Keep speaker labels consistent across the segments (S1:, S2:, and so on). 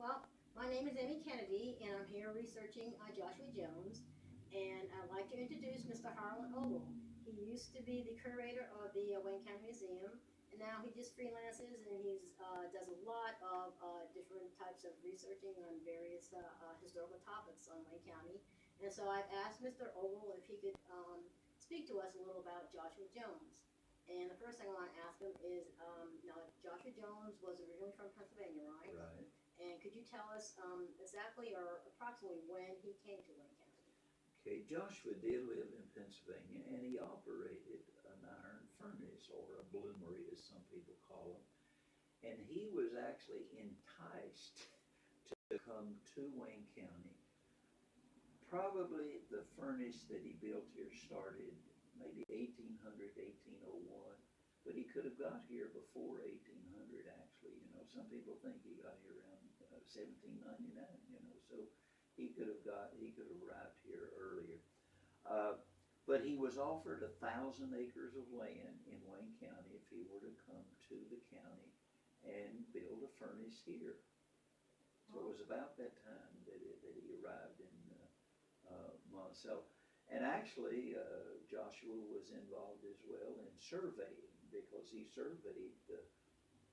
S1: Well, my name is Amy Kennedy, and I'm here researching Joshua Jones. And I'd like to introduce Mr. Harlan Ogle. He used to be the curator of the Wayne County Museum, and now he just freelances and he does a lot of different types of researching on various historical topics on Wayne County. And so I've asked Mr. Ogle if he could speak to us a little about Joshua Jones. And the first thing I want to ask him is, now Joshua Jones was originally from Pennsylvania, right?
S2: Right.
S1: And could you tell us exactly or approximately when he came to Wayne County?
S2: Okay, Joshua did live in Pennsylvania, and he operated an iron furnace, or a bloomery as some people call them. And he was actually enticed to come to Wayne County. Probably the furnace that he built here started maybe 1800, 1801, but he could have got here before 1800 actually. You know, some people think he got here around 1799, you know, so he could have arrived here earlier. But he was offered 1,000 acres of land in Wayne County if he were to come to the county and build a furnace here. So it was about that time that he arrived in Monticello. And actually, Joshua was involved as well in surveying, because he surveyed the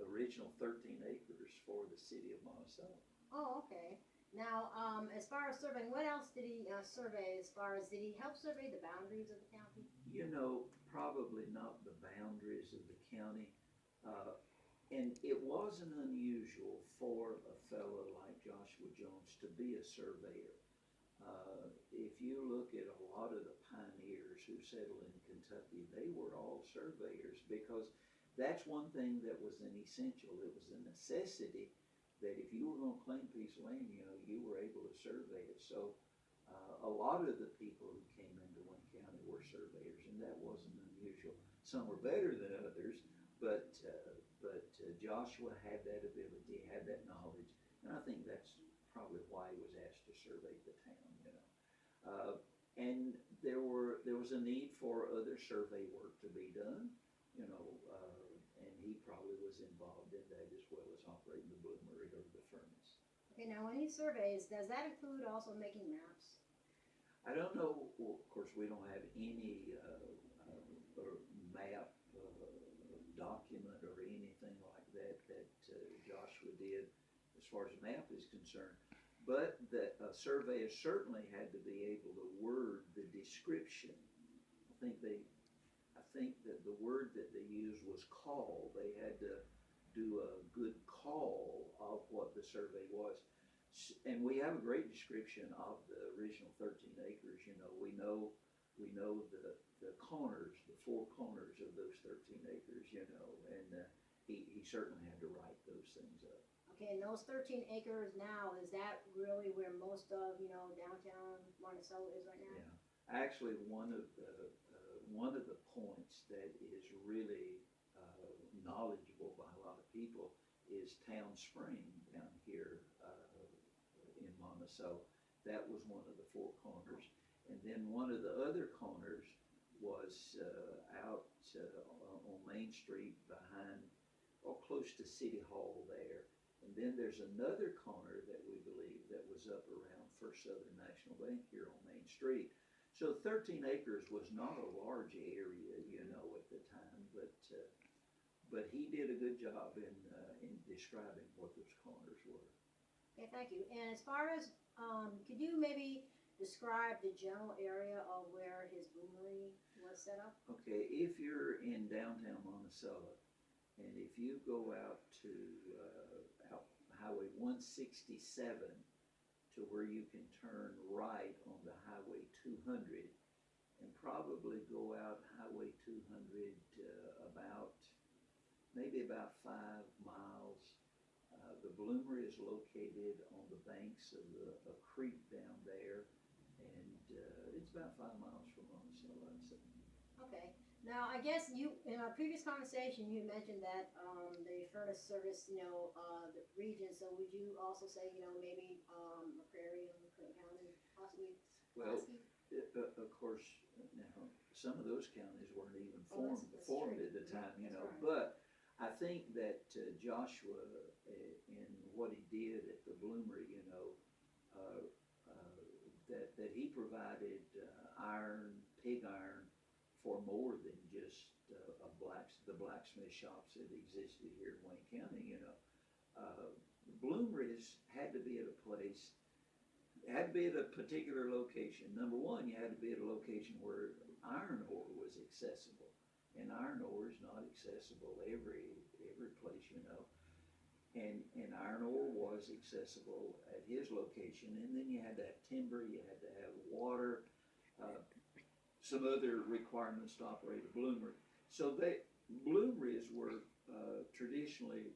S2: original 13 acres for the city of Monticello.
S1: Oh, okay. Now, as far as surveying, what else did he survey? As far as, did he help survey the boundaries of the county?
S2: You know, probably not the boundaries of the county. And it wasn't unusual for a fellow like Joshua Jones to be a surveyor. If you look at a lot of the pioneers who settled in Kentucky, they were all surveyors, because that's one thing that was an essential. It was a necessity that if you were going to claim a piece of land, you know, you were able to survey it. So a lot of the people who came into Wayne County were surveyors, and that wasn't unusual. Some were better than others, but Joshua had that ability, had that knowledge, and I think that's probably why he was asked to survey the town, you know. And there was a need for other survey work to be done, you know, and he probably was involved in that as well as operating the bloomery or the furnace.
S1: Okay, now when he surveys, does that include also making maps?
S2: I don't know, well, of course we don't have any map document or anything like that Joshua did as far as the map is concerned. But the surveyors certainly had to be able to word the description. I think that the word that they used was call. They had to do a good call of what the survey was. And we have a great description of the original 13 acres. You know, we know the corners, the four corners of those 13 acres, you know, and he certainly had to write those things up.
S1: Okay, and those 13 acres now, is that really where most of, you know, downtown Monticello is right now?
S2: Yeah, actually one of the points that is really knowledgeable by a lot of people is Town Spring down here in Monticello. That was one of the four corners. And then one of the other corners was out on Main Street behind, or close to City Hall there. And then there's another corner that we believe that was up around First Southern National Bank here on Main Street. So 13 acres was not a large area, you know, at the time, but he did a good job in describing what those corners were.
S1: Okay, thank you. And as far as, could you maybe describe the general area of where his bloomery was set up?
S2: Okay, if you're in downtown Monticello, and if you go out to out Highway 167 to where you can turn right on the Highway 200, and probably go out Highway 200 maybe about 5 miles. The bloomery is located on the banks of a creek down there, and it's about 5 miles from Monticello, I'd say.
S1: Okay. Now, I guess you, in our previous conversation, you mentioned that the furnace service, you know, the region. So would you also say, you know, maybe Prairie and Clinton County, possibly?
S2: Well, of course, now some of those counties weren't even formed at the time, you know.
S1: Right.
S2: But I think that Joshua, in what he did at the bloomery, uh, that he provided iron, pig iron, for more than just the blacksmith shops that existed here in Wayne County. Bloomeries had to be at a place, had to be at a particular location. Number one, you had to be at a location where iron ore was accessible, and iron ore is not accessible every place. And iron ore was accessible at his location, and then you had to have timber, you had to have water, some other requirements to operate a bloomery. So bloomeries were traditionally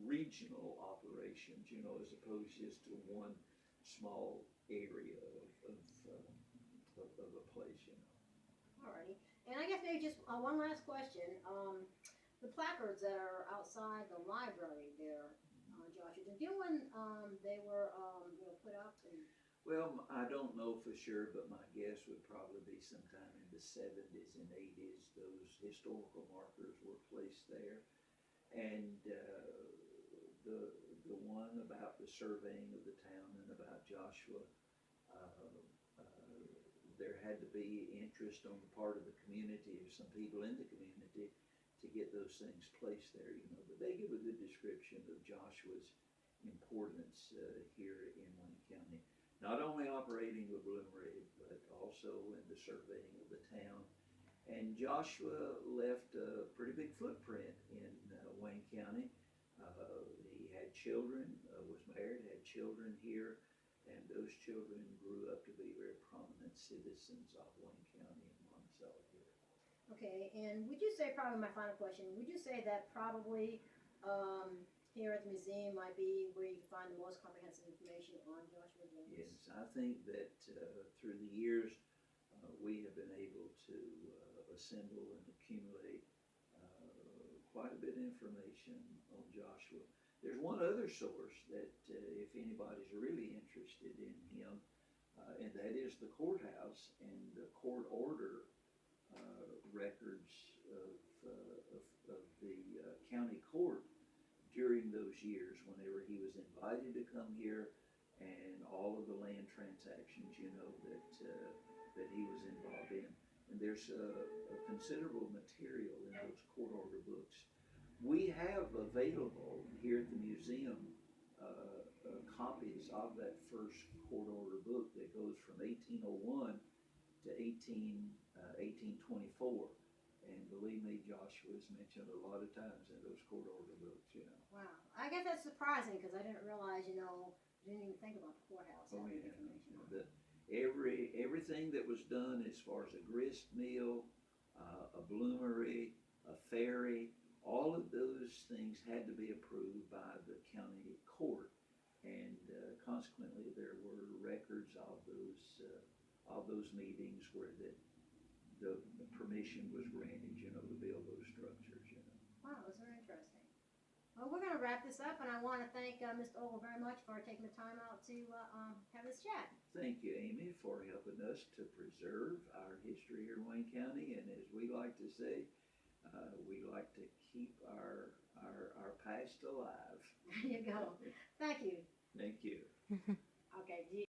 S2: regional operations, as opposed just to one small area of a place.
S1: Alrighty. And I guess maybe just one last question. The placards that are outside the library there, Joshua, do you know when they were put up?
S2: Well, I don't know for sure, but my guess would probably be sometime in the 70s and 80s. Those historical markers were placed there. And the one about the surveying of the town and about Joshua, there had to be interest on the part of the community, or some people in the community, to get those things placed there. But they give a good description of Joshua's importance here in Wayne County. Not only operating a bloomery, but also in the surveying of the town. And Joshua left a pretty big footprint in Wayne County. He had children, was married, had children here, and those children grew up to be very prominent citizens of Wayne County and Monticello here.
S1: Okay, and would you say, probably my final question, would you say that probably here at the museum might be where you can find the most comprehensive information on Joshua Jones?
S2: Yes, I think that through the years we have been able to assemble and accumulate quite a bit of information on Joshua. There's one other source that if anybody's really interested in him, and that is the courthouse and the court order records of the county court during those years, whenever he was invited to come here, and all of the land transactions, that he was involved in. And there's a considerable material in those court order books. We have available here at the museum copies of that first court order book that goes from 1801 to 1824. And believe me, Joshua is mentioned a lot of times in those court order books.
S1: Wow. I guess that's surprising, because I didn't realize, didn't even think about the courthouse.
S2: Oh, yeah. Everything that was done as far as a grist mill, a bloomery, a ferry, all of those things had to be approved by the county court, and consequently there were records of those meetings where the permission was granted, to build those structures.
S1: Wow, those are interesting. Well, we're going to wrap this up, and I want to thank Mr. Ogle very much for taking the time out to have this chat.
S2: Thank you, Amy, for helping us to preserve our history here in Wayne County, and as we like to say, we like to keep our past alive.
S1: There you go. Thank you.
S2: Thank you.